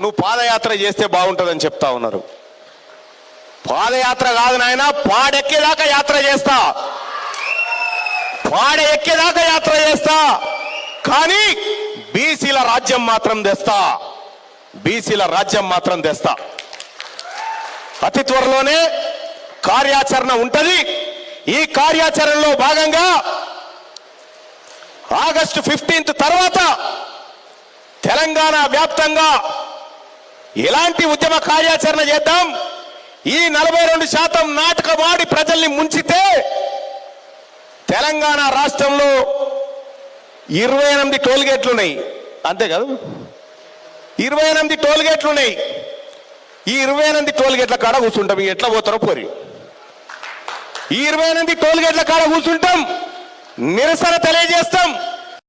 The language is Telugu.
నువ్వు పాదయాత్ర చేస్తే బాగుంటుందని చెప్తా ఉన్నారు. పాదయాత్ర కాదు నాయన, పాడెక్కేదాకా యాత్ర చేస్తా, పాడ ఎక్కేదాకా యాత్ర చేస్తా, కానీ బీసీల రాజ్యం మాత్రం తెస్తా, బీసీల రాజ్యం మాత్రం తెస్తా. అతి త్వరలోనే కార్యాచరణ ఉంటది. ఈ కార్యాచరణలో భాగంగా ఆగస్టు 15 తర్వాత తెలంగాణ వ్యాప్తంగా ఎలాంటి ఉద్యమ కార్యాచరణ చేద్దాం. ఈ 42% నాటకమాడి ప్రజల్ని ముంచితే తెలంగాణ రాష్ట్రంలో 28 టోల్గేట్లు ఉన్నాయి, అంతే కాదు, 28 టోల్గేట్లు ఉన్నాయి. ఈ 28 టోల్గేట్ల కాడ కూర్చుంటాం. ఎట్లా పోతారో పోరి. ఈ 28 టోల్గేట్ల కాడ కూర్చుంటాం, నిరసన తెలియజేస్తాం.